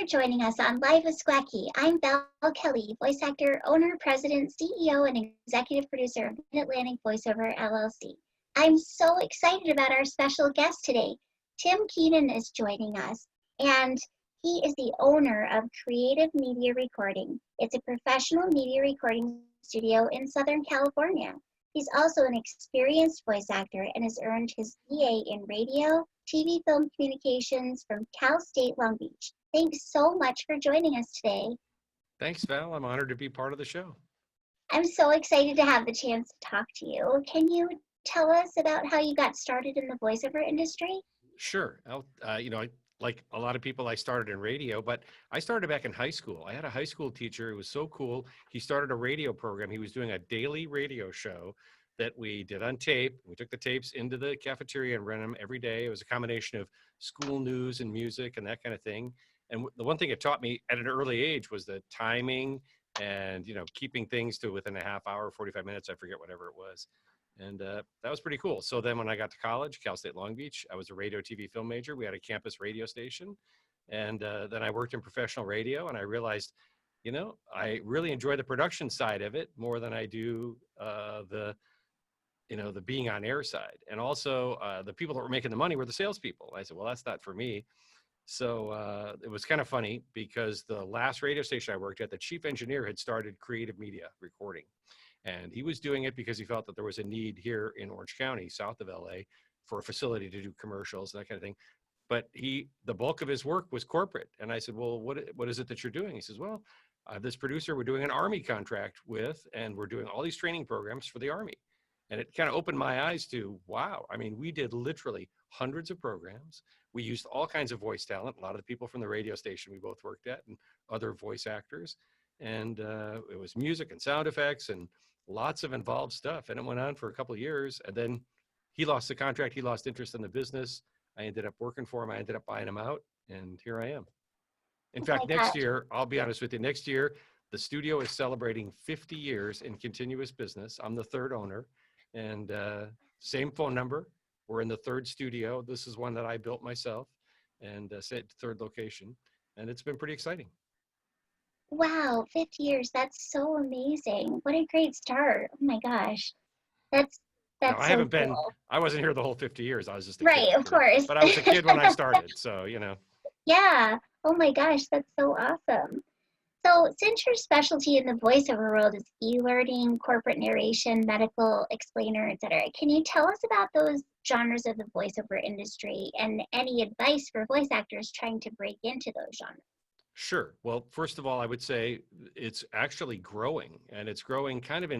joining us on Live with Squacky. I'm Val Kelly, voice actor, owner, president, CEO, and executive producer of Mid-Atlantic Voiceover LLC. I'm so excited about our special guest today. Tim Keenan is joining us, and he is the owner of Creative Media Recording. It's a professional media recording studio in Southern California. He's also an experienced voice actor and has earned his BA in radio, TV, film communications from Cal State Long Beach. Thanks so much for joining us today. Thanks, Val. I'm honored to be part of the show. I'm so excited to have the chance to talk to you. Can you tell us about how you got started in the voiceover industry? Sure. Like a lot of people, I started in radio, but I started back in high school. I had a high school teacher. It was so cool. He started a radio program. He was doing a daily radio show that we did on tape. We took the tapes into the cafeteria and ran them every day. It was a combination of school news and music and that kind of thing. And the one thing it taught me at an early age was the timing and, keeping things to within a half hour, 45 minutes, I forget whatever it was. And that was pretty cool. So then when I got to college, Cal State Long Beach, I was a radio, TV, film major. We had a campus radio station. And then I worked in professional radio, and I realized, I really enjoy the production side of it more than I do the being on air side. And also the people that were making the money were the salespeople. I said, well, that's not for me. So it was kind of funny because the last radio station I worked at, the chief engineer had started Creative Media Recording. And he was doing it because he felt that there was a need here in Orange County, south of LA, for a facility to do commercials, that kind of thing. But the bulk of his work was corporate. And I said, well, what is it that you're doing? He says, well, this producer we're doing an Army contract with, and we're doing all these training programs for the Army. And it kind of opened my eyes to, wow, I mean, we did literally hundreds of programs. We used all kinds of voice talent, a lot of the people from the radio station we both worked at and other voice actors. And it was music and sound effects and lots of involved stuff. And it went on for a couple of years. And then he lost the contract. He lost interest in the business. I ended up working for him. I ended up buying him out. And here I am. In fact, next year, I'll be honest with you, next year, the studio is celebrating 50 years in continuous business. I'm the third owner. And same phone number. We're in the third studio. This is one that I built myself and set third location. And it's been pretty exciting. Wow, 50 years. That's so amazing. What a great start. Oh my gosh. That's no, I haven't cool. been, I wasn't here the whole 50 years. I was just a right, kid. of course. But I was a kid when I started. So, Yeah. Oh my gosh, that's so awesome. So since your specialty in the voiceover world is e-learning, corporate narration, medical explainer, etc., can you tell us about those genres of the voiceover industry and any advice for voice actors trying to break into those genres? Sure. Well, first of all, I would say it's actually growing, and it's growing kind of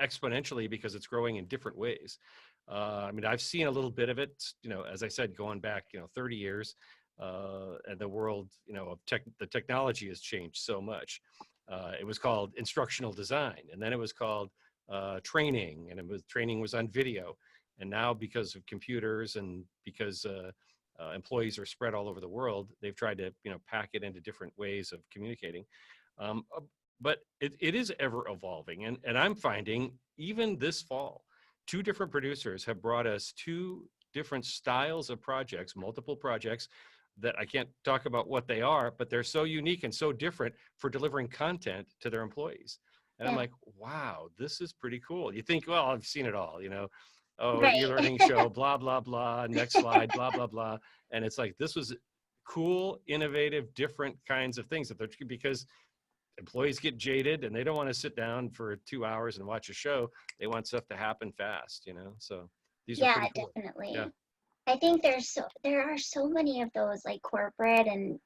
exponentially because it's growing in different ways. I've seen a little bit of it, as I said, going back, 30 years. And the world, of the technology has changed so much. It was called instructional design, and then it was called training, and training was on video. And now, because of computers and because employees are spread all over the world, they've tried to, pack it into different ways of communicating. But it is ever evolving, and I'm finding even this fall, 2 different producers have brought us 2 different styles of projects, multiple projects, that I can't talk about what they are, but they're so unique and so different for delivering content to their employees. And I'm like, wow, this is pretty cool. You think, well, I've seen it all, right. e-learning show, blah, blah, blah, next slide, blah, blah, blah. And it's like, this was cool, innovative, different kinds of things because employees get jaded and they don't want to sit down for 2 hours and watch a show. They want stuff to happen fast, so these are pretty cool. Definitely. Yeah. I think there are so many of those like corporate and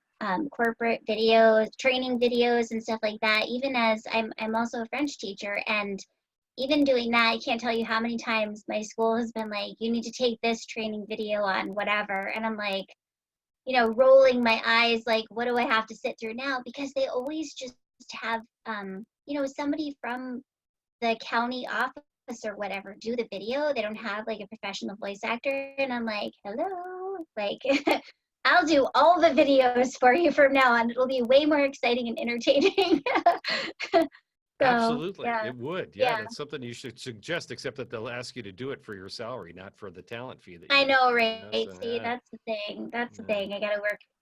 corporate videos, training videos and stuff like that. Even as I'm also a French teacher, and even doing that, I can't tell you how many times my school has been like, you need to take this training video on whatever. And I'm like, rolling my eyes, like, what do I have to sit through now? Because they always just have, somebody from the county office or whatever do the video. They don't have like a professional voice actor. And I'm like, hello, like, I'll do all the videos for you from now on. It'll be way more exciting and entertaining. So, absolutely, yeah. it would. Yeah, that's something you should suggest, except that they'll ask you to do it for your salary, not for the talent fee that you I know, get, right? So, See, that's the thing. That's the thing. I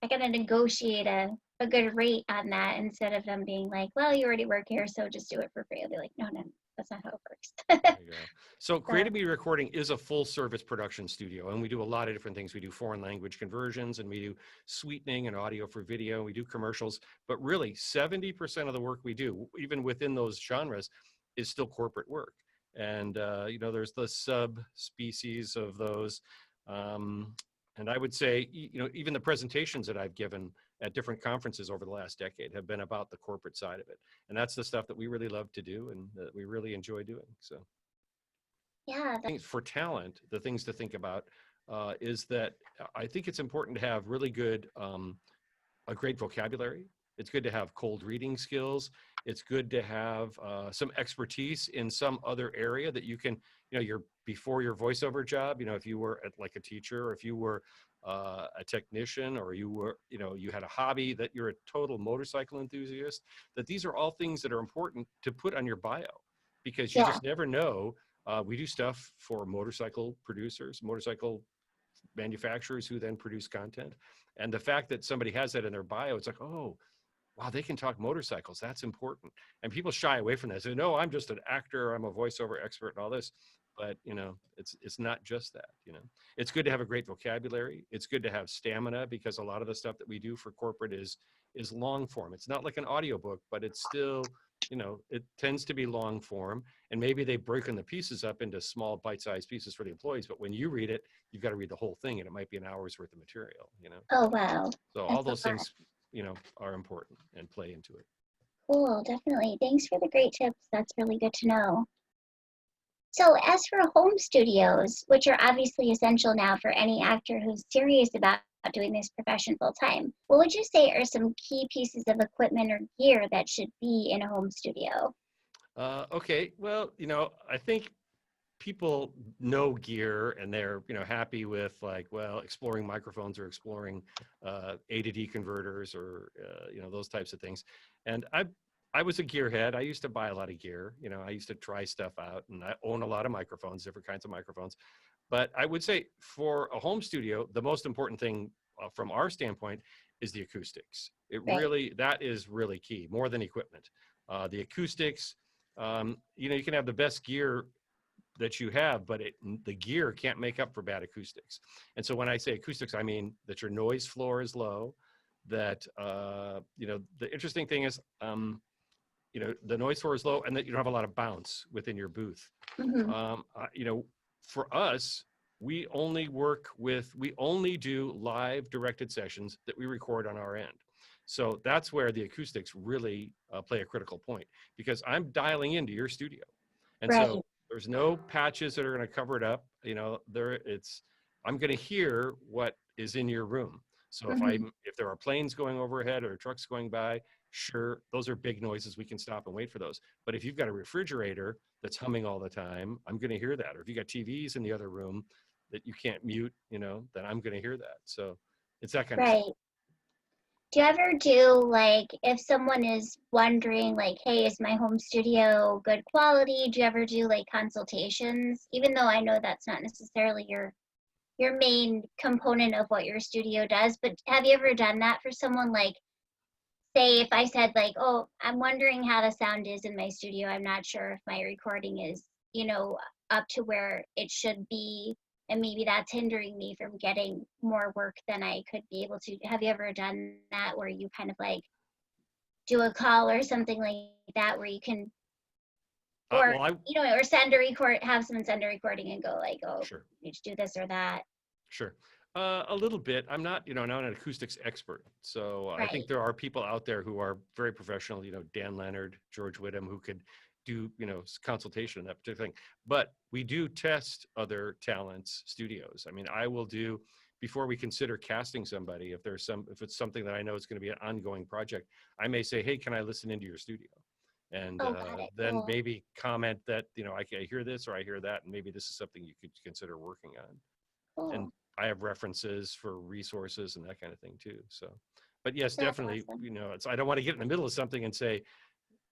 gotta negotiate a a good rate on that instead of them being like, well, you already work here, so just do it for free. I'll be like, no, no, that's not how it works. There you go. So So Creative Media Recording is a full service production studio, and we do a lot of different things. We do foreign language conversions, and we do sweetening and audio for video. We do commercials, but really 70% of the work we do, even within those genres, is still corporate work. And there's the subspecies of those. Um, and I would say, even the presentations that I've given at different conferences over the last decade have been about the corporate side of it. And that's the stuff that we really love to do and that we really enjoy doing. So yeah, for talent, the things to think about is that I think it's important to have really good, a great vocabulary. It's good to have cold reading skills. It's good to have some expertise in some other area that you can, before your voiceover job, if you were like a teacher, or if you were a technician, or you were, you had a hobby, that you're a total motorcycle enthusiast, that these are all things that are important to put on your bio, because you yeah, just never know. We do stuff for motorcycle producers, motorcycle manufacturers who then produce content. And the fact that somebody has that in their bio, it's like, oh, wow, they can talk motorcycles. That's important. And people shy away from that. Say, no, I'm just an actor. I'm a voiceover expert and all this. But, it's not just that, It's good to have a great vocabulary. It's good to have stamina, because a lot of the stuff that we do for corporate is long form. It's not like an audiobook, but it's still, it tends to be long form. And maybe they've broken the pieces up into small bite-sized pieces for the employees. But when you read it, you've got to read the whole thing, and it might be an hour's worth of material. oh wow, So all that's a those lot. things, are important and play into it. Cool, definitely. Thanks for the great tips. That's really good to know. So, as for home studios, which are obviously essential now for any actor who's serious about doing this profession full time, what would you say are some key pieces of equipment or gear that should be in a home studio? Okay, well, I think people know gear, and they're happy with, like, well, exploring microphones or exploring A to D converters, or those types of things. And I was a gearhead. I used to buy a lot of gear. I used to try stuff out, and I own a lot of microphones, different kinds of microphones. But I would say for a home studio, the most important thing from our standpoint is the acoustics. Right. That is really key, more than equipment. The acoustics, you can have the best gear that you have, but the gear can't make up for bad acoustics. And so when I say acoustics, I mean that your noise floor is low, that, the interesting thing is, the noise floor is low, and that you don't have a lot of bounce within your booth. Mm-hmm. For us, we only do live directed sessions that we record on our end. So that's where the acoustics really play a critical point, because I'm dialing into your studio. And Right. so there's no patches that are going to cover it up. I'm going to hear what is in your room. So Mm-hmm. if there are planes going overhead or trucks going by, sure, those are big noises. We can stop and wait for those. But if you've got a refrigerator that's humming all the time, I'm going to hear that. Or if you got TVs in the other room that you can't mute, then I'm going to hear that. So it's that kind of stuff. Right. Do you ever do, like, if someone is wondering, like, hey, is my home studio good quality? Do you ever do like consultations? Even though I know that's not necessarily your main component of what your studio does, but have you ever done that for someone? Like, say if I said, like, oh, I'm wondering how the sound is in my studio, I'm not sure if my recording is, up to where it should be, and maybe that's hindering me from getting more work than I could be able to. Have you ever done that, where you kind of like do a call or something like that, where you can, or Well, I or send a record, have someone send a recording and go like, oh, Sure. you need to do this or that? Sure. A little bit. I'm not, not an acoustics expert. So I think Right. there are people out there who are very professional, Dan Leonard, George Whittam, who could do, consultation on that particular thing. But we do test other talents' studios. I mean, I will do, before we consider casting somebody, if it's something that I know is going to be an ongoing project, I may say, hey, can I listen into your studio? And Oh, got it. then Cool. maybe comment that, I hear this or I hear that, and maybe this is something you could consider working on. And Cool. I have references for resources and that kind of thing too. So, but yes, That's definitely, awesome. I don't want to get in the middle of something and say,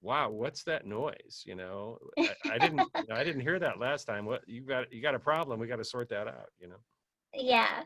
wow, what's that noise? I didn't hear that last time. What, you got a problem. We got to sort that out. Yeah.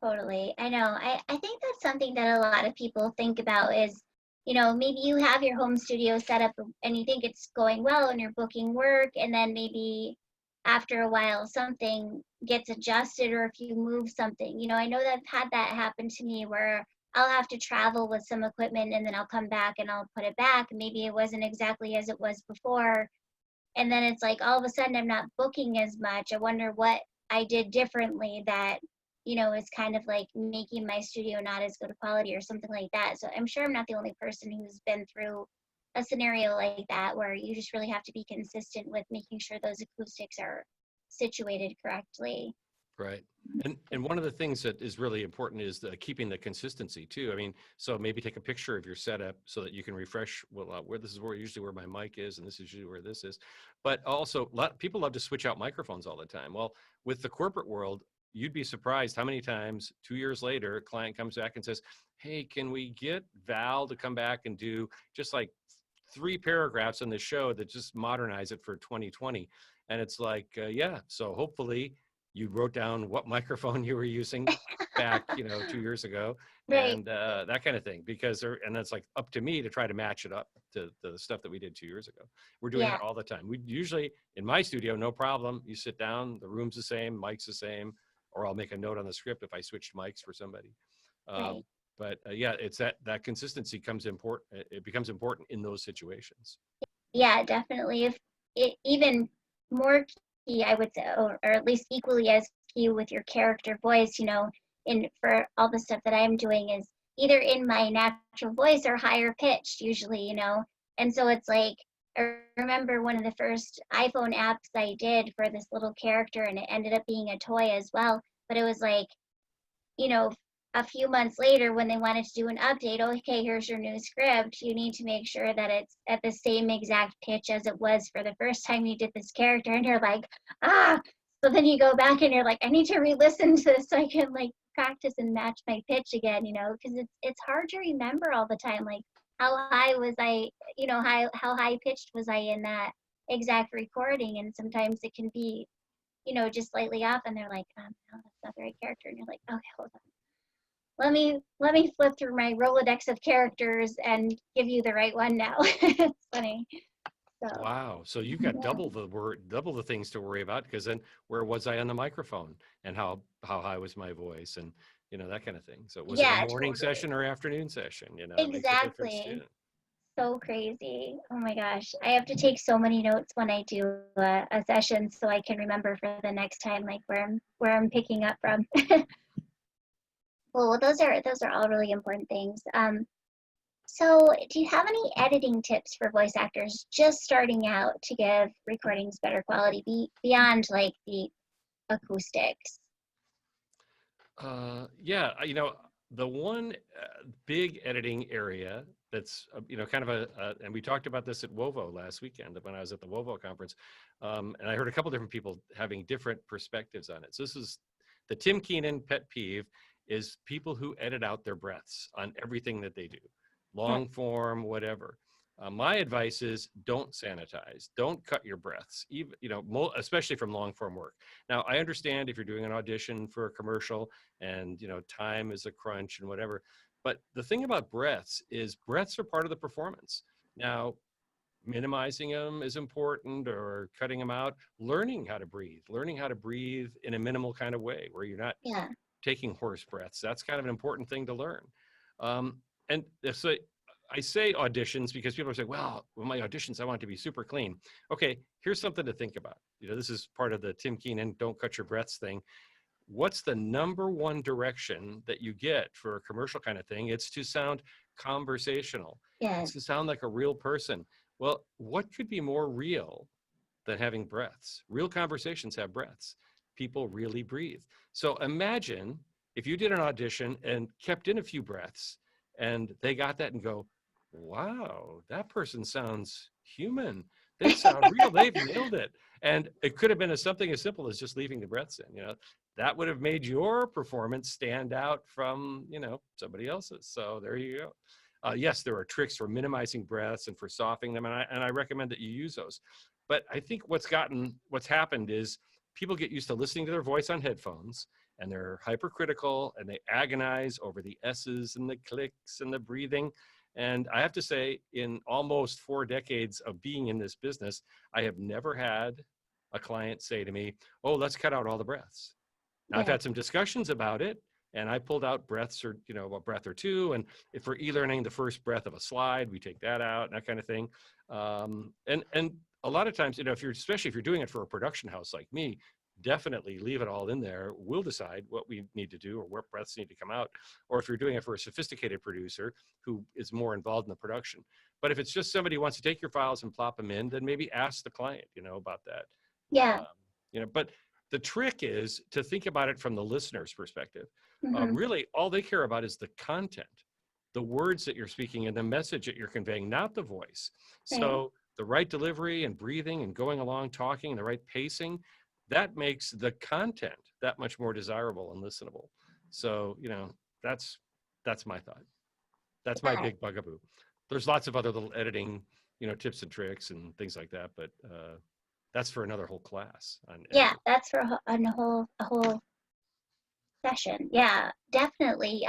Totally. I know. I think that's something that a lot of people think about is, maybe you have your home studio set up and you think it's going well and you're booking work, and then maybe after a while something gets adjusted, or if you move something. I know that I've had that happen to me where I'll have to travel with some equipment and then I'll come back and I'll put it back. Maybe it wasn't exactly as it was before. And then it's like all of a sudden I'm not booking as much. I wonder what I did differently that, is kind of like making my studio not as good a quality or something like that. So I'm sure I'm not the only person who's been through a scenario like that where you just really have to be consistent with making sure those acoustics are situated correctly. Right. And one of the things that is really important is keeping the consistency too. I mean, so maybe take a picture of your setup so that you can refresh, well, where this is where usually where my mic is, and this is usually where this is. But also, people love to switch out microphones all the time. Well, with the corporate world, you'd be surprised how many times 2 years later, a client comes back and says, "Hey, can we get Val to come back and do just like 3 paragraphs on the show that just modernize it for 2020?" And it's like, yeah. So hopefully you wrote down what microphone you were using back, 2 years ago, Right. and that kind of thing. And that's like up to me to try to match it up to the stuff that we did 2 years ago. We're doing Yeah. that all the time. We usually in my studio, no problem. You sit down, the room's the same, mic's the same, or I'll make a note on the script if I switched mics for somebody. Right. But yeah, it's that consistency comes important. It becomes important in those situations. Yeah, definitely. If it even more key, I would say, or at least equally as key with your character voice, in for all the stuff that I'm doing is either in my natural voice or higher pitched usually, And so it's like I remember one of the first iPhone apps I did for this little character, and it ended up being a toy as well. But it was like, you know, a few months later when they wanted to do an update, okay, here's your new script. You need to make sure that it's at the same exact pitch as it was for the first time you did this character. And you're like, ah. So then you go back and you're like, I need to re-listen to this so I can like practice and match my pitch again, because it's hard to remember all the time. Like how high was I, how high pitched was I in that exact recording? And sometimes it can be, just slightly off, and they're like, no, that's not the right character. And you're like, okay, hold on. Let me flip through my Rolodex of characters and give you the right one now. It's funny. So Wow. So you've got yeah. double the things to worry about, because then where was I on the microphone, and how high was my voice, and that kind of thing. So was it a Yeah, morning totally. session or afternoon session? It makes a difference too. Exactly. So crazy. Oh my gosh. I have to take so many notes when I do a session so I can remember for the next time, like where I'm picking up from. Well, those are all really important things. So, do you have any editing tips for voice actors just starting out to give recordings better quality beyond like the acoustics? Yeah, the one big editing area that's kind of and we talked about this at WOVO last weekend when I was at the WOVO conference, and I heard a couple different people having different perspectives on it. So this is the Tim Keenan pet peeve, is people who edit out their breaths on everything that they do, Yeah, long form, whatever. My advice is don't sanitize, don't cut your breaths, even especially from long form work. Now I understand if you're doing an audition for a commercial and time is a crunch and whatever, but the thing about breaths is breaths are part of the performance. Now minimizing them is important, or cutting them out, learning how to breathe in a minimal kind of way where you're not yeah, taking horse breaths. That's kind of an important thing to learn. And so I say auditions because people are saying, well, with my auditions, I want it to be super clean. Okay, here's something to think about. This is part of the Tim Keenan don't cut your breaths thing. What's the number one direction that you get for a commercial kind of thing? It's to sound conversational. yeah, It's to sound like a real person. Well, what could be more real than having breaths? Real conversations have breaths. People really breathe. So imagine if you did an audition and kept in a few breaths and they got that and go, wow, that person sounds human. They sound real. They've nailed it. And it could have been something as simple as just leaving the breaths in. That would have made your performance stand out from somebody else's. So there you go. Yes, there are tricks for minimizing breaths and for softening them, and I recommend that you use those. But I think what's happened is people get used to listening to their voice on headphones, and they're hypercritical, and they agonize over the S's and the clicks and the breathing. And I have to say, in almost 4 decades of being in this business, I have never had a client say to me, "Oh, let's cut out all the breaths." Now, I've Yeah. had some discussions about it, and I pulled out breaths, or a breath or two. And if we're e-learning the first breath of a slide, we take that out, and that kind of thing. And a lot of times, if you're, especially if you're doing it for a production house like me, definitely leave it all in there. We'll decide what we need to do or what breaths need to come out. Or if you're doing it for a sophisticated producer who is more involved in the production. But if it's just somebody who wants to take your files and plop them in, then maybe ask the client, about that. Yeah. Um, but the trick is to think about it from the listener's perspective. Hmm. Really, all they care about is the content, the words that you're speaking, and the message that you're conveying, not the voice. Right. So the right delivery and breathing and going along, talking, the right pacing, that makes the content that much more desirable and listenable. So, that's my thought. That's my Yeah. big bugaboo. There's lots of other little editing, tips and tricks and things like that, but that's for another whole class on Yeah. editing. That's for a whole session. Yeah, definitely.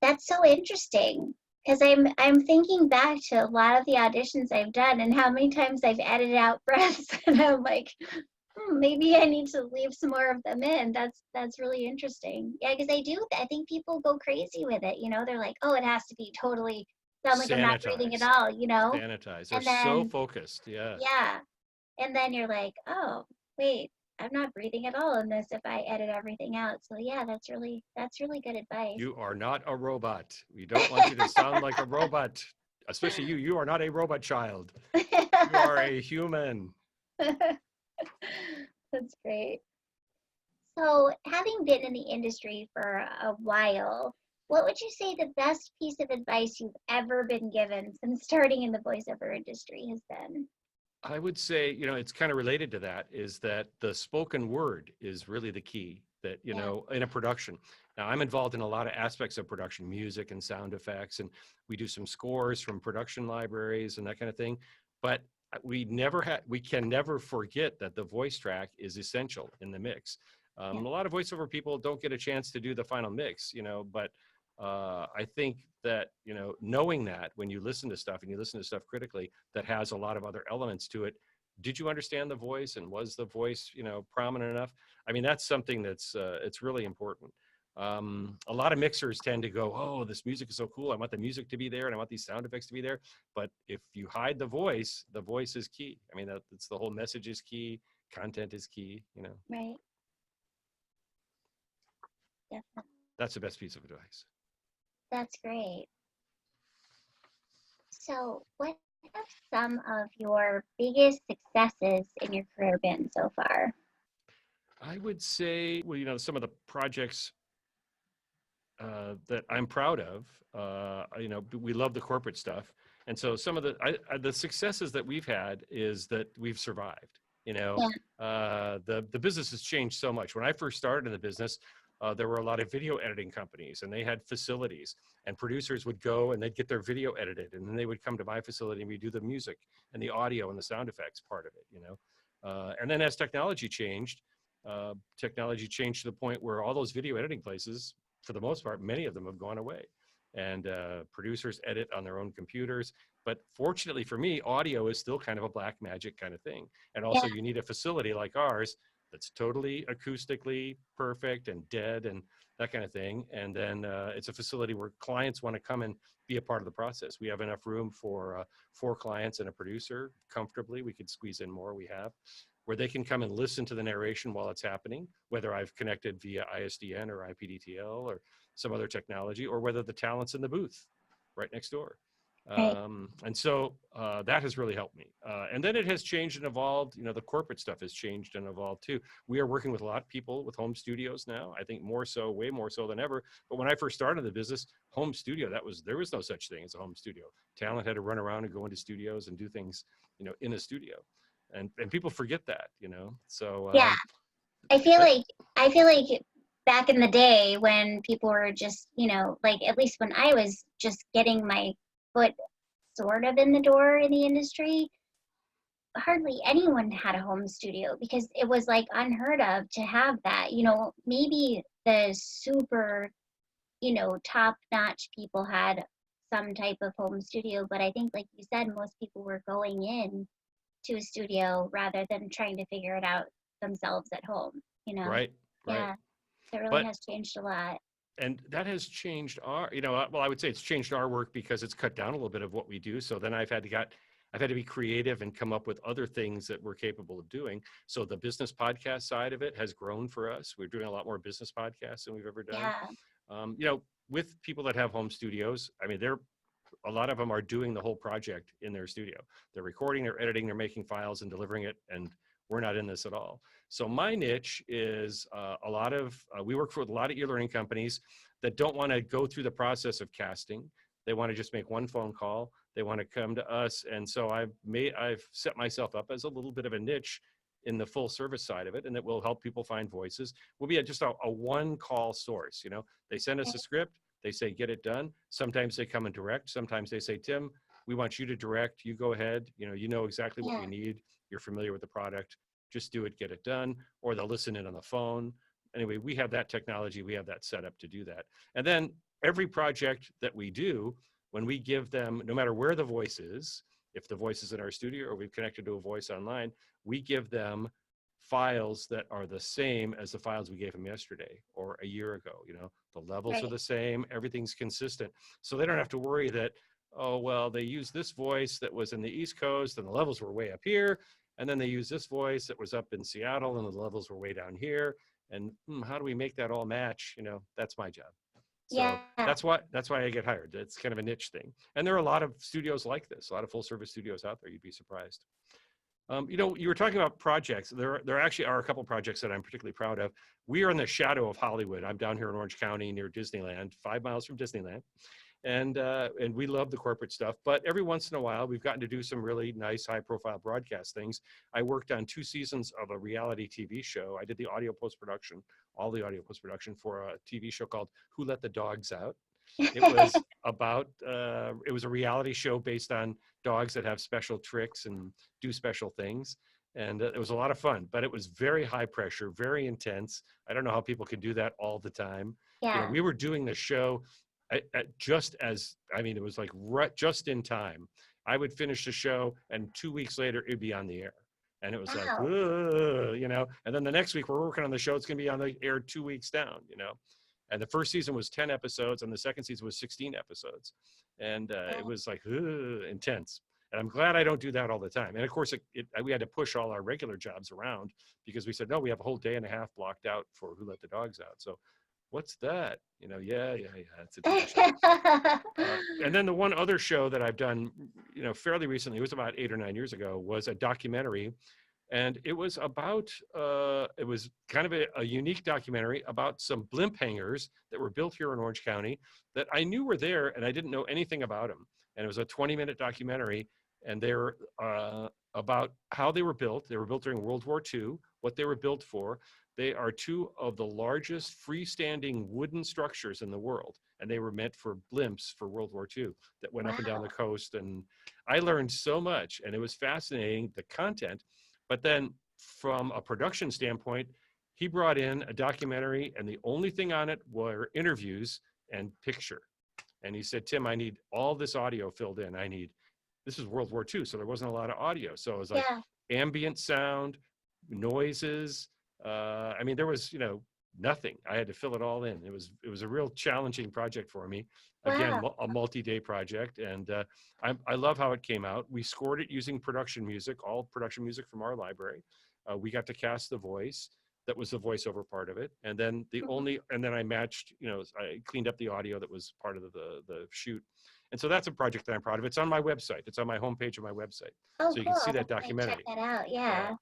That's so interesting because I'm thinking back to a lot of the auditions I've done and how many times I've edited out breaths, and I'm like, maybe I need to leave some more of them in. That's really interesting. Yeah, because I think people go crazy with it. They're like, oh, it has to be totally sound like I'm not breathing at Sanitized. all. Sanitized. They're And so then focused. Yeah. yeah, and then you're like, oh, wait, I'm not breathing at all in this if I edit everything out. So yeah, that's really good advice. You are not a robot. We don't want you to sound like a robot, especially you. You are not a robot child. You are a human. That's great. So, having been in the industry for a while, what would you say the best piece of advice you've ever been given since starting in the voiceover industry has been? I would say, it's kind of related to that, is that the spoken word is really the key that, Yeah, in a production. Now, I'm involved in a lot of aspects of production, music and sound effects, and we do some scores from production libraries and that kind of thing. But we can never forget that the voice track is essential in the mix. yeah, A lot of voiceover people don't get a chance to do the final mix, but I think that, knowing that when you listen to stuff and you listen to stuff critically that has a lot of other elements to it, did you understand the voice, and was the voice, prominent enough? I mean, that's something that's it's really important. A lot of mixers tend to go, oh, this music is so cool, I want the music to be there and I want these sound effects to be there. But if you hide the voice is key. I mean, that's the whole message is key, content is key. right. Definitely. That's the best piece of advice. That's great. So, what have some of your biggest successes in your career been so far? I would say, well, some of the projects that I'm proud of. We love the corporate stuff, and so some of the successes that we've had is that we've survived. Yeah, The business has changed so much. When I first started in the business, there were a lot of video editing companies, and they had facilities, and producers would go and they'd get their video edited, and then they would come to my facility and we do the music and the audio and the sound effects part of it. And then as technology changed to the point where all those video editing places, for the most part, many of them have gone away. And producers edit on their own computers. But fortunately for me, audio is still kind of a black magic kind of thing. And yeah, also, you need a facility like ours that's totally acoustically perfect and dead and that kind of thing. And then it's a facility where clients want to come and be a part of the process. We have enough room for 4 clients and a producer comfortably. We could squeeze in more. We have where they can come and listen to the narration while it's happening, whether I've connected via ISDN or IPDTL or some other technology, or whether the talent's in the booth right next door. right. And so that has really helped me. And then it has changed and evolved. The corporate stuff has changed and evolved too. We are working with a lot of people with home studios now. I think more so, way more so than ever. But when I first started the business, home studio, there was no such thing as a home studio. Talent had to run around and go into studios and do things, in a studio. And people forget that. So Yeah, I feel that, like I feel like back in the day when people were just, like at least when I was just getting my foot sort of in the door in the industry, hardly anyone had a home studio because it was like unheard of to have that. Maybe the super, top-notch people had some type of home studio, but I think, like you said, most people were going in to a studio rather than trying to figure it out themselves at home, you know? Right, right. Yeah, it really But has changed a lot. and that has changed our, well, I would say it's changed our work because it's cut down a little bit of what we do. So then I've had to be creative and come up with other things that we're capable of doing. So the business podcast side of it has grown for us. We're doing a lot more business podcasts than we've ever done. Yeah, With people that have home studios, I mean, a lot of them are doing the whole project in their studio. They're recording, they're editing, they're making files and delivering it, and we're not in this at all. So my niche is we work for a lot of e-learning companies that don't want to go through the process of casting. They want to just make one phone call. They want to come to us. And so I've set myself up as a little bit of a niche in the full service side of it, and it will help people find voices. We'll be just a one call source. They send us a script, they say, get it done. Sometimes they come and direct. Sometimes they say, Tim, we want you to direct. You go ahead. You know exactly what we yeah, need. You're familiar with the product. Just do it, get it done. Or they'll listen in on the phone. Anyway, we have that technology. We have that set up to do that. And then every project that we do, when we give them, no matter where the voice is, if the voice is in our studio or we've connected to a voice online, we give them files that are the same as the files we gave them yesterday or a year ago. The levels are right. the same, everything's consistent. So they don't have to worry that, oh, well, they used this voice that was in the East Coast and the levels were way up here. And then they used this voice that was up in Seattle and the levels were way down here. And how do we make that all match? That's my job. So Yeah, that's why I get hired. It's kind of a niche thing. And there are a lot of studios like this, a lot of full service studios out there. You'd be surprised. You were talking about projects. There actually are a couple projects that I'm particularly proud of. We are in the shadow of Hollywood. I'm down here in Orange County near Disneyland, 5 miles from Disneyland. And we love the corporate stuff, but every once in a while we've gotten to do some really nice high profile broadcast things. I worked on 2 seasons of a reality TV show. I did the audio post-production, all the audio post-production for a TV show called Who Let the Dogs Out. It was it was a reality show based on dogs that have special tricks and do special things. And it was a lot of fun, but it was very high pressure, very intense. I don't know how people can do that all the time. yeah. We were doing the show it was like just in time. I would finish the show and 2 weeks later it'd be on the air. And it was like, Wow. and then the next week we're working on the show. It's going to be on the air 2 weeks down. And the first season was 10 episodes and the second season was 16 episodes. And it Yeah. was like intense. And I'm glad I don't do that all the time. And of course, we had to push all our regular jobs around because we said, no, we have a whole day and a half blocked out for Who Let the Dogs Out. So what's that? Yeah, it's a TV show. And then the one other show that I've done, fairly recently, it was about 8 or 9 years ago, was a documentary. And it was it was kind of a unique documentary about some blimp hangars that were built here in Orange County that I knew were there and I didn't know anything about them. And it was a 20-minute documentary, and they were about how they were built. They were built during World War II, what they were built for. They are 2 of the largest freestanding wooden structures in the world, and they were meant for blimps for World War II that went up and down the Wow. coast. And I learned so much, and it was fascinating, the content. But then from a production standpoint, he brought in a documentary, and the only thing on it were interviews and picture. And he said, Tim, I need all this audio filled in. This is World War II, so there wasn't a lot of audio. So it was like Yeah. ambient sound, noises. There was, nothing. I had to fill it all in. It was a real challenging project for me. Again, Wow. a multi-day project. And I love how it came out. We scored it using production music, all production music from our library. We got to cast the voice. That was the voiceover part of it. And then I matched, I cleaned up the audio that was part of the shoot. And so that's a project that I'm proud of. It's on my website. It's on my homepage of my website. Oh, So you cool. can see I'll that definitely check documentary. that out. Yeah. Yeah.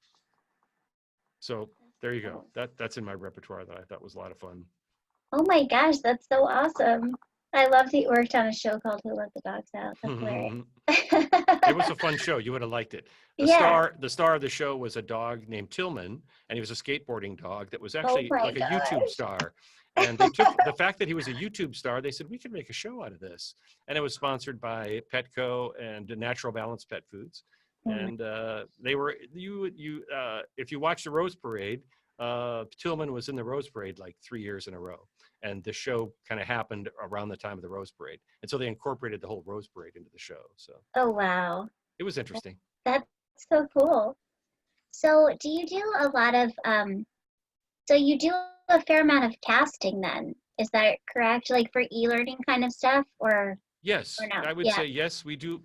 So there That's you go. cool. That's in my repertoire that I thought was a lot of fun. Oh my gosh, that's so awesome. I love that you worked on a show called Who Let the Dogs Out. That's It was hilarious. a fun show. You would have liked it. Yeah. The star of the show was a dog named Tillman, and he was a skateboarding dog that was Oh actually my like a YouTube gosh. star. And they took the fact that he was a YouTube star, they said, we could make a show out of this. And it was sponsored by Petco and Natural Balance Pet Foods. Oh my, And they were you if you watch the Rose Parade, Tillman was in the Rose Parade like 3 years in a row, and the show kind of happened around the time of the Rose Parade, and so they incorporated the whole Rose Parade into the show. So oh wow. it was interesting. That's so cool. So do you do a lot of so you do a fair amount of casting then? Is that correct? Like for e-learning kind of stuff or Yes, no? I would Yeah, say yes. We do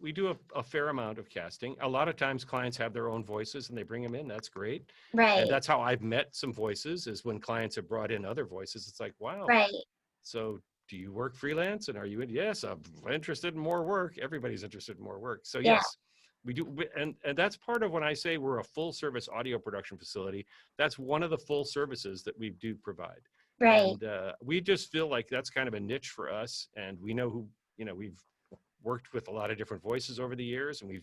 a fair amount of casting. A lot of times clients have their own voices and they bring them in. That's great. And right, that's how I've met some voices is when clients have brought in other voices. It's like, wow. right. So do you work freelance and are you in? Yes, I'm interested in more work. Everybody's interested in more work. So Yeah, yes, we do. And that's part of when I say we're a full service audio production facility. That's one of the full services that we do provide. right. And we just feel like that's kind of a niche for us. And we know who, we've worked with a lot of different voices over the years, and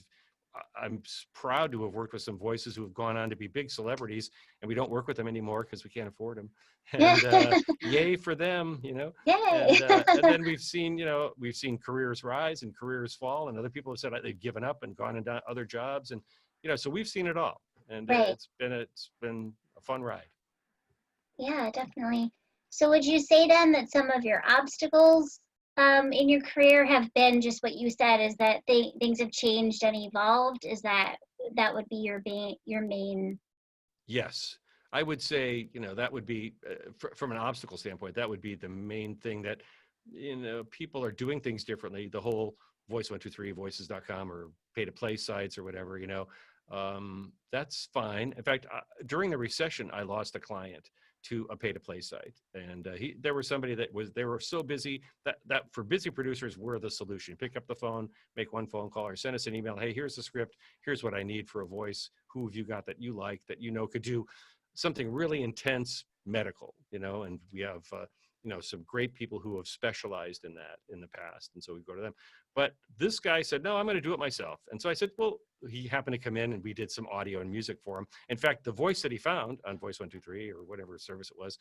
I'm proud to have worked with some voices who have gone on to be big celebrities, and we don't work with them anymore because we can't afford them. And yay for them, Yay. and then we've seen careers rise and careers fall, and other people have said they've given up and gone and done other jobs, and so we've seen it all, and Right. it's been a fun ride. Yeah, definitely. So would you say then that some of your obstacles in your career have been just what you said, is that things have changed and evolved? Is that would be your main? Yes, I would say, that would be, from an obstacle standpoint, that would be the main thing that, people are doing things differently. The whole Voice 123, voices.com or pay to play sites or whatever, that's fine. In fact, during the recession, I lost a client to a pay to play site. And there was somebody they were so busy that for busy producers, we're the solution. Pick up the phone, make one phone call or send us an email. Hey, here's the script. Here's what I need for a voice. Who have you got that you like, that could do something really intense medical, and we have, some great people who have specialized in that in the past. And so we go to them. But this guy said, no, I'm going to do it myself. And so I said, well, he happened to come in and we did some audio and music for him. In fact, the voice that he found on Voice 123 or whatever service it was,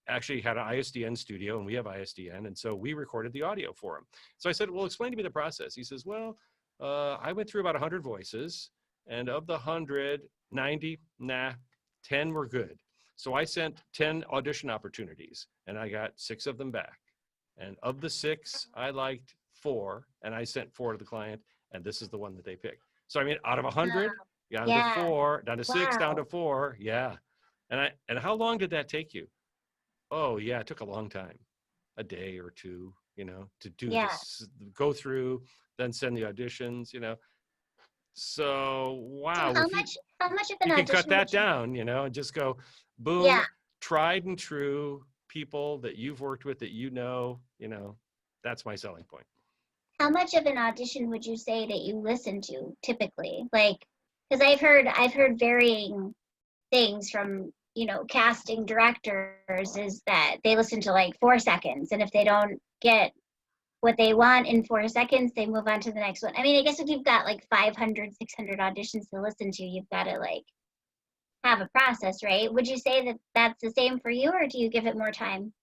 actually had an ISDN studio, and we have ISDN. And so we recorded the audio for him. So I said, well, explain to me the process. He says, well, I went through about 100 voices, and of the 100, 90, 10 were good. So I sent 10 audition opportunities, and I got 6 of them back. And of the 6, I liked 4, and I sent 4 to the client, and this is the one that they picked. So I mean, out of 100, down to Yeah. 4, down to 6, down to Wow. 4, yeah. And how long did that take you? Oh yeah, it took a long time, a day or two, to do Yeah. this, go through, then send the auditions, So So wow, how if much of an you can cut audition would that you? down, and just go, boom, Yeah. tried and true people that you've worked with that that's my selling point. How much of an audition would you say that you listen to typically? Like, because I've heard varying things from, casting directors is that they listen to like 4 seconds, and if they don't get what they want in 4 seconds, they move on to the next one. I mean, I guess if you've got like 500, 600 auditions to listen to, you've got to like have a process, right? Would you say that that's the same for you, or do you give it more time?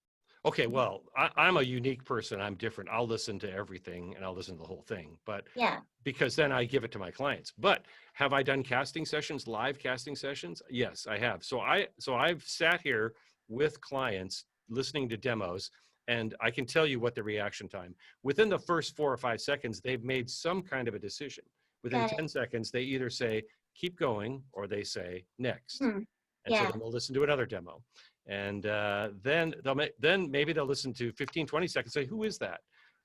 Okay, well, I'm a unique person. I'm different. I'll listen to everything and I'll listen to the whole thing, but Yeah. because then I give it to my clients. But have I done casting sessions, live casting sessions? Yes, I have. So I've sat here with clients listening to demos, and I can tell you what the reaction time. Within the first 4 or 5 seconds, they've made some kind of a decision. Within Got it. 10 seconds, they either say, keep going, or they say next. Hmm. And so Yeah. then we'll listen to another demo. And then then maybe they'll listen to 15, 20 seconds, say, who is that?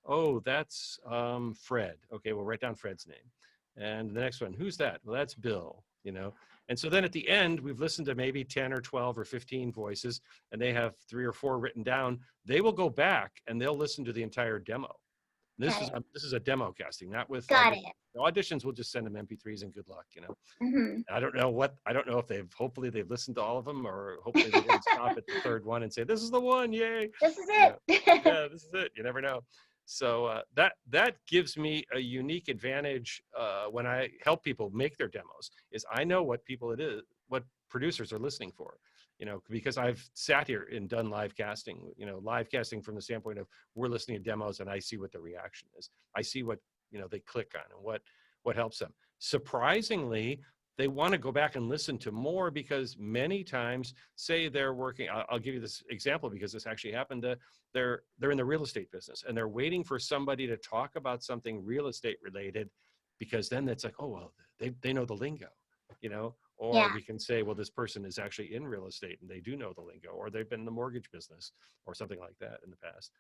Oh, that's Fred. Okay, we'll write down Fred's name. And the next one, who's that? Well, that's Bill. And so then at the end, we've listened to maybe 10 or 12 or 15 voices, and they have 3 or 4 written down. They will go back and they'll listen to the entire demo. Got it. This is a demo casting, not with Got auditions. it. Auditions, we'll just send them MP3s and good luck. Hmm. I don't know if hopefully they've listened to all of them, or hopefully they didn't stop at the third one and say, this is the one, yay. This is You know, it. yeah, this is it. You never know. So that gives me a unique advantage when I help people make their demos, is I know what what producers are listening for, because I've sat here and done live casting, from the standpoint of we're listening to demos and I see what the reaction is. I see what, they click on and what helps them. Surprisingly, they want to go back and listen to more because many times, say they're working, I'll give you this example because this actually happened. They're in the real estate business and they're waiting for somebody to talk about something real estate related, because then it's like, oh, well, they know the lingo, you know, or Yeah. we can say, well, this person is actually in real estate and they do know the lingo, or they've been in the mortgage business or something like that in the past.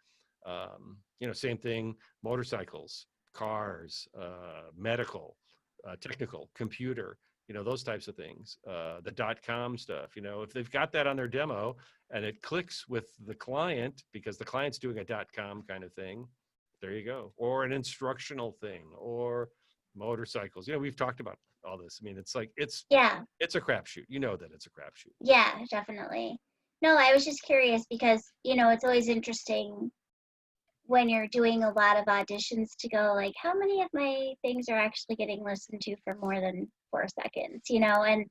You know, same thing, motorcycles, cars, medical, technical, computer, you know, those types of things. The .com stuff, you know, if they've got that on their demo and it clicks with the client because the client's doing a .com kind of thing, there you go. Or an instructional thing, or motorcycles. You know, we've talked about all this. I mean, it's like Yeah. it's a crapshoot. You know that it's a crapshoot. Yeah, definitely. No, I was just curious because, it's always interesting when you're doing a lot of auditions to go like, how many of my things are actually getting listened to for more than 4 seconds, and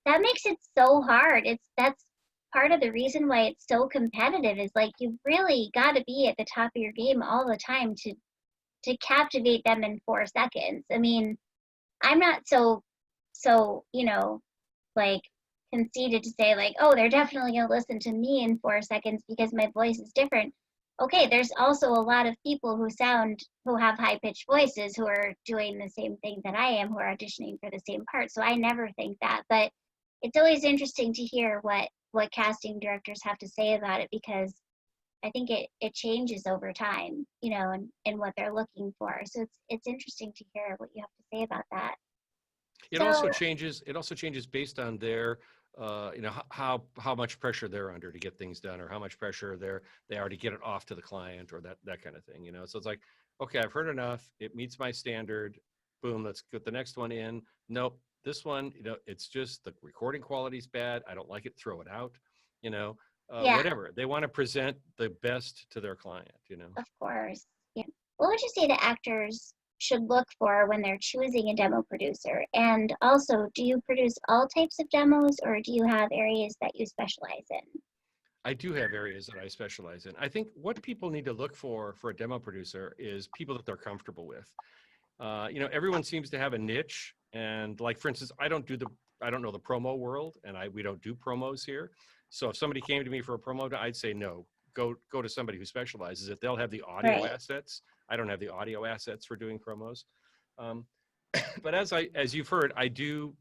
that makes it so hard. That's part of the reason why it's so competitive is like you've really got to be at the top of your game all the time to captivate them in 4 seconds. I mean, I'm not so like conceited to say like, oh, they're definitely going to listen to me in 4 seconds because my voice is different. Okay, there's also a lot of people who have high pitched voices who are doing the same thing that I am, who are auditioning for the same part. So I never think that, but it's always interesting to hear what casting directors have to say about it, because I think it changes over time, and what they're looking for. So it's interesting to hear what you have to say about that. It So also changes. It also changes based on their, you know, how much pressure they're under to get things done, or how much pressure they are to get it off to the client, or that kind of thing. You know, so it's like, okay, I've heard enough. It meets my standard. Boom, let's get the next one in. Nope, this one, you know, it's just the recording quality's bad. I don't like it. Throw it out. You know, yeah, whatever. They want to present the best to their client. You know. of course. Yeah. What would you say the actors should look for when they're choosing a demo producer? And also, do you produce all types of demos, or do you have areas that you specialize in? I do have areas that I specialize in. I think what people need to look for a demo producer is people that they're comfortable with. You know, everyone seems to have a niche, and like for instance, I don't know the promo world, and we don't do promos here. So if somebody came to me for a promo, I'd say no. Go to somebody who specializes it. They'll have the audio Right. assets. I don't have the audio assets for doing promos. Um, but as you've heard, I do,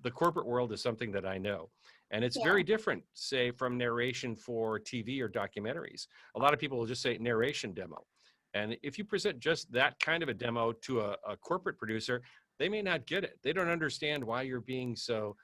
the corporate world is something that I know. And it's Yeah. very different, say, from narration for TV or documentaries. A lot of people will just say narration demo. And if you present just that kind of a demo to a corporate producer, they may not get it. They don't understand why you're being so,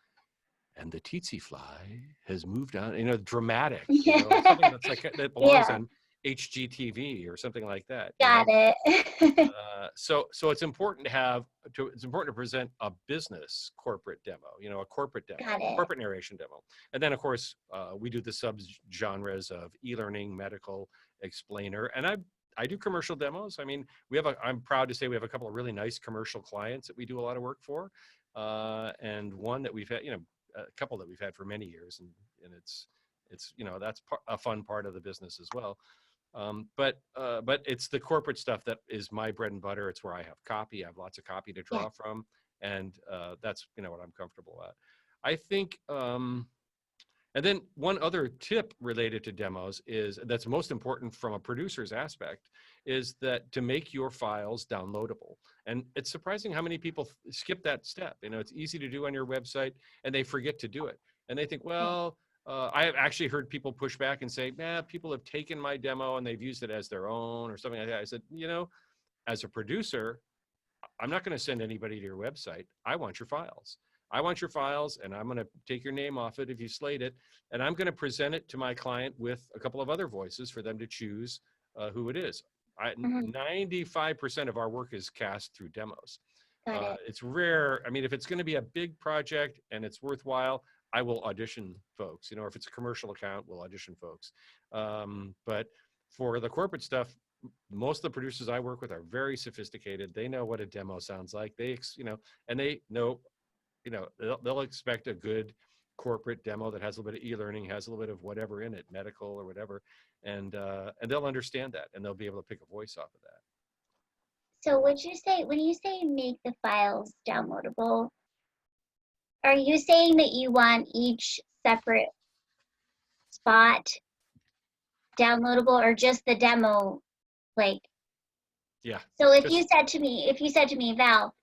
and the tsetse fly has moved on, you know, dramatic, you know, something that's like that belongs Yeah. on HGTV or something like that, you Got know. it. So it's important to have it's important to present a business corporate demo, you know, a corporate demo, Got a it. corporate narration demo, and then of course we do the sub genres of e-learning, medical, explainer, and I do commercial demos. I mean, I'm proud to say we have a couple of really nice commercial clients that we do a lot of work for, and one that we've had, you know, a couple that we've had for many years, and it's you know that's a fun part of the business as well. But it's the corporate stuff that is my bread and butter. It's where I have copy. I have lots of copy to Yeah. draw from, and that's, you know, what I'm comfortable at. I think. And then one other tip related to demos is that's most important from a producer's aspect is that to make your files downloadable. And it's surprising how many people skip that step. You know, it's easy to do on your website and they forget to do it. And they think, Yeah. well, I have actually heard people push back and say, man, people have taken my demo and they've used it as their own or something like that. I said, you know, as a producer, I'm not going to send anybody to your website. I want your files. I want your files, and I'm going to take your name off it if you slate it, and I'm going to present it to my client with a couple of other voices for them to choose who it is. Hmm. 95% of our work is cast through demos. Got it. It's rare. I mean, if it's going to be a big project and it's worthwhile, I will audition folks. You know, if it's a commercial account, we'll audition folks. But for the corporate stuff, most of the producers I work with are very sophisticated. They know what a demo sounds like. You know, and they know, you know, they'll expect a good corporate demo that has a little bit of e-learning, has a little bit of whatever in it, medical or whatever, and they'll understand that, and they'll be able to pick a voice off of that. So would you say, when you say make the files downloadable, are you saying that you want each separate spot downloadable or just the demo? Like, Yeah. so if Just you said to me, Val,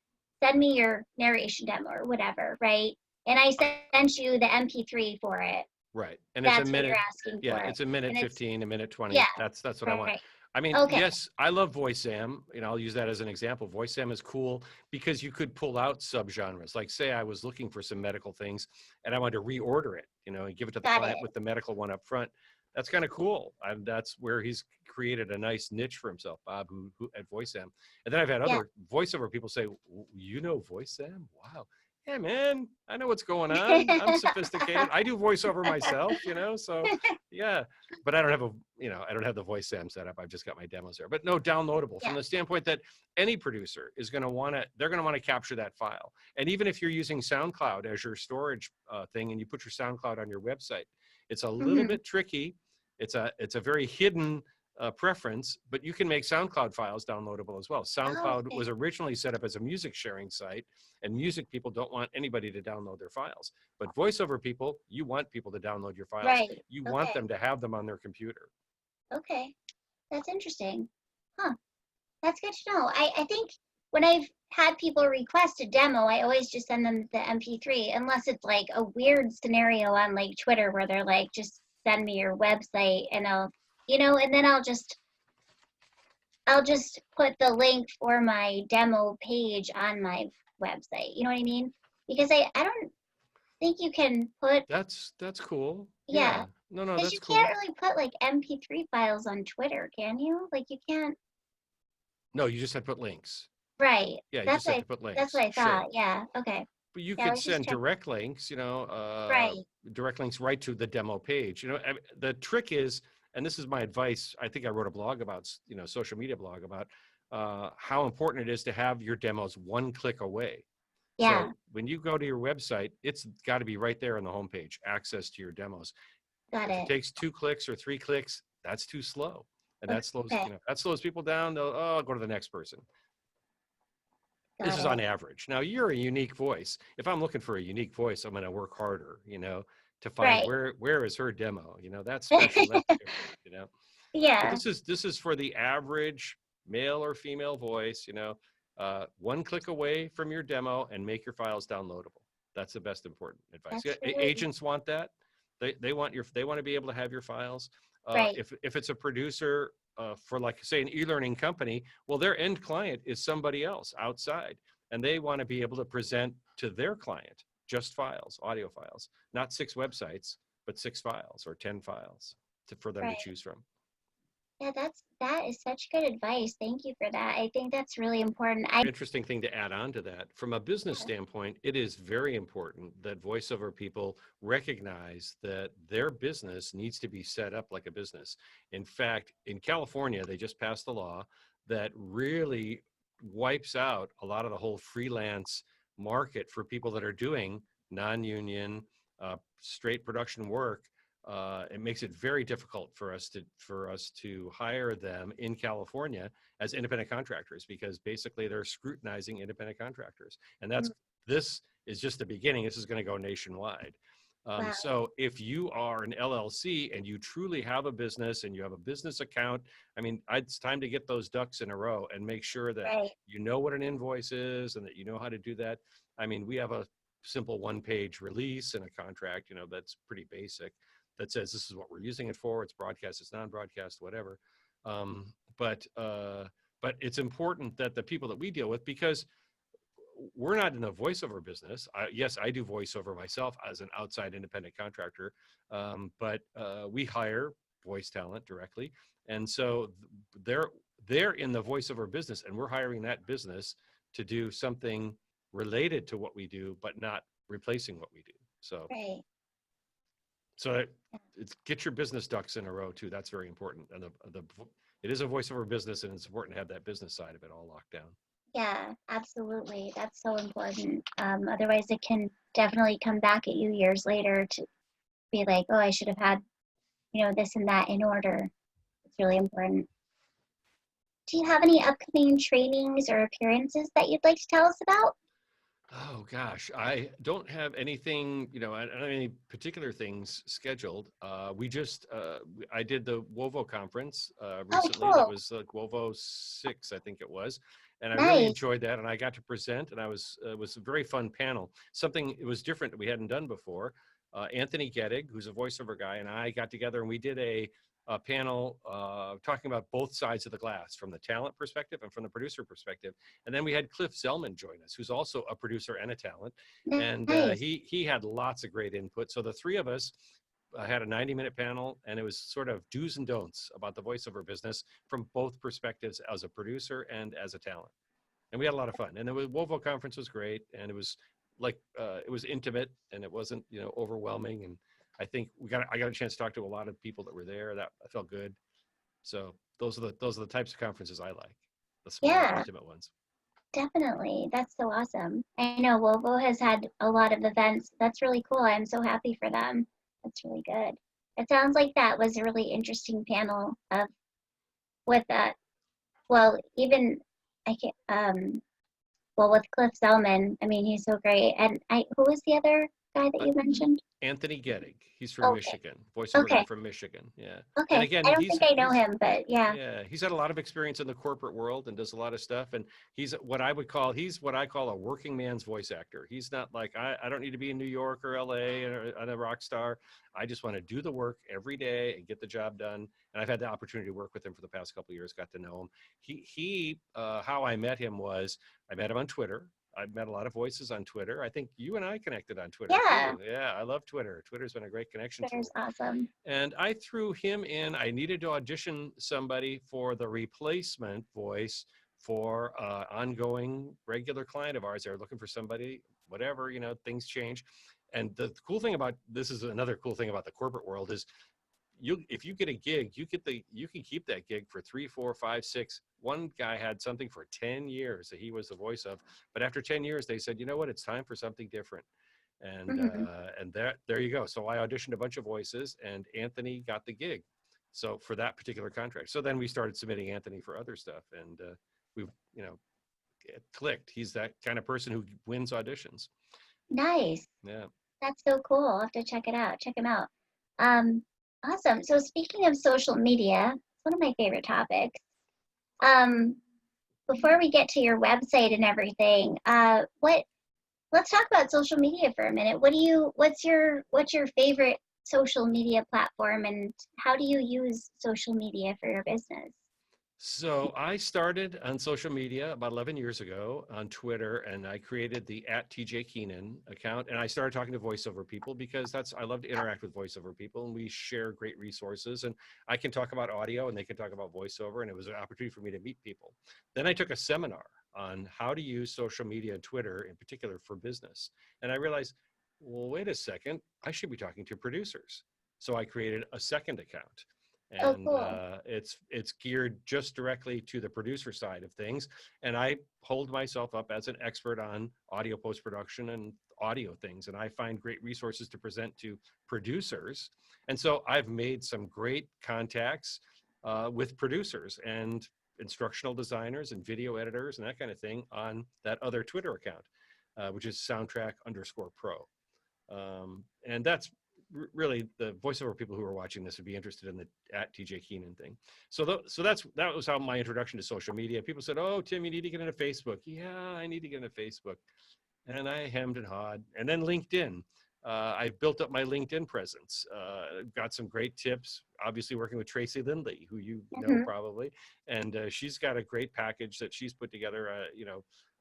send me your narration demo or whatever, right? And I sent you the MP3 for it. right. And it's a That's what you're minute. asking Yeah, for. it's a minute And it's, 15, a minute 20. yeah, That's what I want. right. I mean, Okay. yes, I love VoiceAm. You know, I'll use that as an example. VoiceAm is cool because you could pull out subgenres. Like say I was looking for some medical things and I wanted to reorder it, you know, and give it to the Got client it. with the medical one up front. That's kind of cool. And that's where he's created a nice niche for himself, Bob, who at VoiceAm. And then I've had Yeah. other voiceover people say, you know VoiceAm? Wow. Yeah, man, I know what's going on. I'm sophisticated. I do voiceover myself, you know, so yeah, but I don't have I don't have the voice Sam set up. I've just got my demos there, but no, downloadable Yeah. from the standpoint that any producer is going to want to, they're going to want to capture that file. And even if you're using SoundCloud as your storage thing and you put your SoundCloud on your website, it's a little Mhm. bit tricky. It's a very hidden preference, but you can make SoundCloud files downloadable as well. Oh, SoundCloud okay. was originally set up as a music sharing site, and music people don't want anybody to download their files. But voiceover people, you want people to download your files. Right. You want Okay. them to have them on their computer. Okay. That's interesting. Huh. That's good to know. I think when I've had people request a demo, I always just send them the MP3, unless it's like a weird scenario on like Twitter where they're like, just send me your website and and then I'll just put the link for my demo page on my website. You know what I mean? Because I don't think you can put, That's cool. yeah, Yeah. No, because that's you cool. can't really put like MP3 files on Twitter, can you? Like you can't. No, you just have to put links. Right. Yeah, you That's just have what to put that's links. what I Sure. thought. Yeah. Okay. But you Yeah, I could was just send checking. direct links, Right. direct links right to the demo page. The trick is, and this is my advice, I think I wrote a blog about, social media blog about how important it is to have your demos one click away. Yeah. So when you go to your website, it's got to be right there on the homepage, access to your demos. Got If it it. takes 2 clicks or 3 clicks, that's too slow. And Okay. that slows people down. They'll, oh, I'll go to the next person. This Got is it. on average. Now you're a unique voice. If I'm looking for a unique voice, I'm going to work harder, to find Right. where is her demo. That's special. That's different. But Yeah. this is for the average male or female voice. One click away from your demo and make your files downloadable. That's the best important advice. That's really Agents want that. They want to be able to have your files. right. If it's a producer for like say an e-learning company, well, their end client is somebody else outside, and they want to be able to present to their client just files, audio files, not 6 websites, but 6 files or 10 files for them to Right. choose from. Yeah, that is such good advice. Thank you for that. I think that's really important. I Interesting thing to add on to that, from a business standpoint, it is very important that voiceover people recognize that their business needs to be set up like a business. In fact, in California, they just passed a law that really wipes out a lot of the whole freelance market for people that are doing non-union, straight production work. It makes it very difficult for us to hire them in California as independent contractors, because basically they're scrutinizing independent contractors. And mm, this is just the beginning. This is going to go nationwide. wow. So if you are an LLC and you truly have a business and you have a business account, I mean, it's time to get those ducks in a row and make sure that Right. you know what an invoice is and that you know how to do that. I mean, we have a simple one-page release and a contract, that's pretty basic, that says this is what we're using it for. It's broadcast, it's non-broadcast, whatever. Um, but it's important that the people that we deal with, because we're not in the voiceover business. Yes, I do voiceover myself as an outside independent contractor, but we hire voice talent directly, and so they're in the voiceover business, and we're hiring that business to do something related to what we do, but not replacing what we do. So Right. so it's get your business ducks in a row too. That's very important. And it is a voiceover business, and it's important to have that business side of it all locked down. Yeah, absolutely. That's so important. Otherwise it can definitely come back at you years later to be like, oh, I should have had, this and that in order. It's really important. Do you have any upcoming trainings or appearances that you'd like to tell us about? Oh gosh, I don't have anything, I don't have any particular things scheduled. I did the WOVO conference Oh, recently. That cool. was like WOVO 6, I think it was. And I really Nice. enjoyed that. And I got to present, and it was a very fun panel. Something, it was different that we hadn't done before. Anthony Gettig, who's a voiceover guy, and I got together and we did a panel talking about both sides of the glass, from the talent perspective and from the producer perspective. And then we had Cliff Zellman join us, who's also a producer and a talent. And Nice. he had lots of great input. So the three of us had a 90-minute panel, and it was sort of do's and don'ts about the voiceover business from both perspectives, as a producer and as a talent. And we had a lot of fun. And the WOVO conference was great, and it was it was intimate, and it wasn't overwhelming. And I think I got a chance to talk to a lot of people that were there. That I felt good. So those are the types of conferences I like, the smaller, Yeah, intimate ones. definitely. That's so awesome. I know Volvo has had a lot of events. That's really cool. I'm so happy for them. That's really good. It sounds like that was a really interesting panel of with that. Well, even I can well with Cliff Zellman. I mean, he's so great. And I who was the other guy that Uh, you mentioned? Anthony Gettig, he's from Okay. Michigan, voiceover guy Okay. from Michigan. Yeah, and Okay. again, I don't think I know him, but yeah. yeah, he's had a lot of experience in the corporate world and does a lot of stuff. And he's what I call a working man's voice actor. He's not like, I don't need to be in New York or LA or a rock star. I just want to do the work every day and get the job done. And I've had the opportunity to work with him for the past couple of years, got to know him. How I met him was, I met him on Twitter. I've met a lot of voices on Twitter. I think you and I connected on Twitter Yeah. too. Yeah, I love Twitter. Twitter's been a great connection Twitter's tool. awesome. And I threw him in. I needed to audition somebody for the replacement voice for ongoing regular client of ours. They're looking for somebody, whatever, things change. And the cool thing about this is another cool thing about the corporate world is, if you get a gig, you can keep that gig for 3, 4, 5, 6. One guy had something for 10 years that he was the voice of, but after 10 years, they said, you know what, it's time for something different. Hmm. And there you go. So I auditioned a bunch of voices, and Anthony got the gig. So for that particular contract. So then we started submitting Anthony for other stuff, and we've it clicked. He's that kind of person who wins auditions. Nice. Yeah. That's so cool. I'll have to check it out. Check him out. Um, awesome. So speaking of social media, it's one of my favorite topics. Um, before we get to your website and everything, let's talk about social media for a minute. What's your favorite social media platform and how do you use social media for your business? So I started on social media about 11 years ago on Twitter, and I created the @TJ Keenan account. And I started talking to voiceover people because I love to interact with voiceover people, and we share great resources. And I can talk about audio, and they can talk about voiceover, and it was an opportunity for me to meet people. Then I took a seminar on how to use social media and Twitter in particular for business, and I realized, well, wait a second, I should be talking to producers. So I created a second account, Oh, and cool. it's geared just directly to the producer side of things. And I hold myself up as an expert on audio post production and audio things, and I find great resources to present to producers. And so I've made some great contacts with producers and instructional designers and video editors and that kind of thing on that other Twitter account, which is soundtrack_pro. And that's really the voiceover people who are watching this would be interested in the @TJ Keenan thing. So that was how my introduction to social media. People said, "Oh, Tim, you need to get into Facebook." Yeah, I need to get into Facebook, and I hemmed and hawed. And then LinkedIn. I built up my LinkedIn presence. Got some great tips. Obviously, working with Tracy Lindley, who you know Hmm. probably, and she's got a great package that she's put together.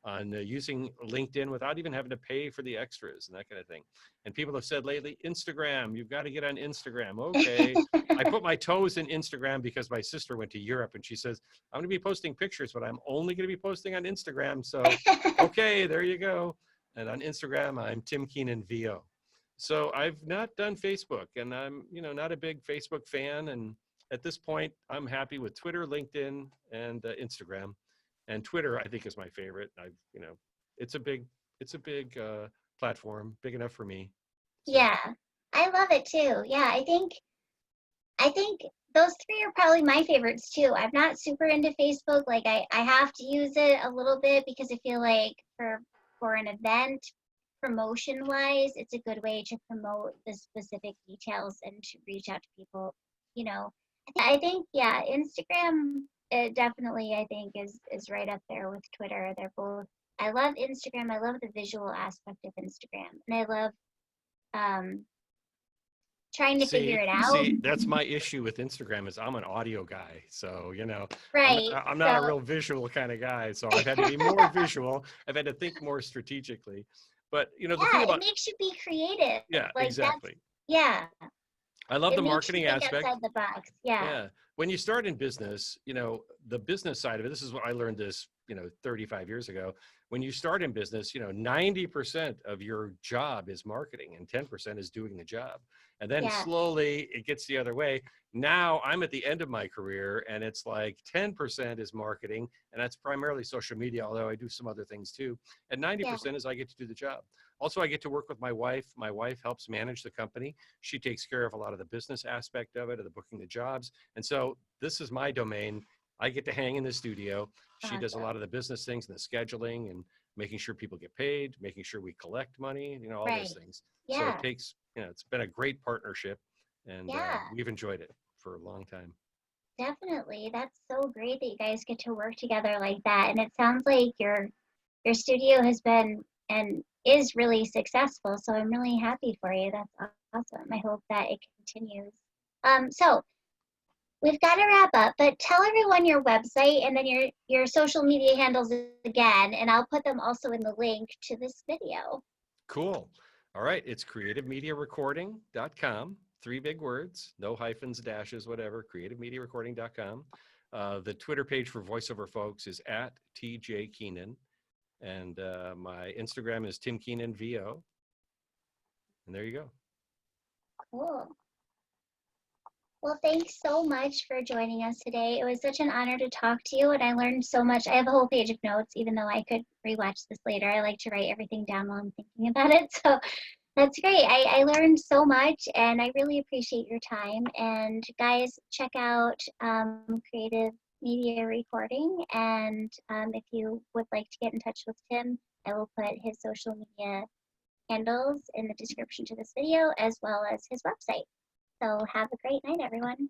On using LinkedIn without even having to pay for the extras and that kind of thing. And people have said lately, Instagram, you've got to get on Instagram. Okay. I put my toes in Instagram because my sister went to Europe and she says, I'm going to be posting pictures, but I'm only going to be posting on Instagram. So, okay, there you go. And on Instagram, I'm Tim Keenan VO. So I've not done Facebook, and I'm, not a big Facebook fan. And at this point, I'm happy with Twitter, LinkedIn, and Instagram. And Twitter, I think, is my favorite. It's a big, it's a big platform, big enough for me. So Yeah, I love it too. Yeah, I think those three are probably my favorites too. I'm not super into Facebook. Like I have to use it a little bit because I feel like for an event promotion wise, it's a good way to promote the specific details and to reach out to people. You know, I think yeah, Instagram definitely I think is right up there with Twitter. They're both. I love Instagram. I love the visual aspect of Instagram, and I love um, trying to figure See, it out. see, that's my issue with Instagram is I'm an audio guy. So, Right. I'm not a So real visual kind of guy. So I've had to be more visual. I've had to think more strategically. But, the thing yeah, it about, makes you be creative. yeah, Like that's exactly. yeah, I love it the makes you marketing think outside aspect. the box. Yeah. Yeah. When you start in business, the business side of it, this is what I learned this, 35 years ago. When you start in business, 90% of your job is marketing and 10% is doing the job. And then Yeah. slowly it gets the other way. Now I'm at the end of my career and it's like 10% is marketing, and that's primarily social media, although I do some other things too. And Yeah. 90% is I get to do the job. Also, I get to work with my wife. My wife helps manage the company. She takes care of a lot of the business aspect of it, of the booking the jobs. And so this is my domain. I get to hang in the studio. She does a lot Awesome. of the business things and the scheduling and making sure people get paid, making sure we collect money, all those Right. things. So it Yeah. takes, it's been a great partnership, and Yeah. we've enjoyed it for a long time. Definitely. That's so great that you guys get to work together like that. And it sounds like your studio has been and is really successful. So I'm really happy for you. That's awesome. I hope that it continues. So we've got to wrap up, but tell everyone your website and then your social media handles again, and I'll put them also in the link to this video. Cool. All right. It's creativemediarecording.com. Three big words, no hyphens, dashes, whatever, creativemediarecording.com. The Twitter page for voiceover folks is at TJ Keenan. And my Instagram is Tim Keenan VO. And there you go. Cool. Well, thanks so much for joining us today. It was such an honor to talk to you, and I learned so much. I have a whole page of notes, even though I could rewatch this later. I like to write everything down while I'm thinking about it. So that's great. I learned so much, and I really appreciate your time. And guys, check out Creative Media Recording. And if you would like to get in touch with Tim, I will put his social media handles in the description to this video, as well as his website. So have a great night, everyone.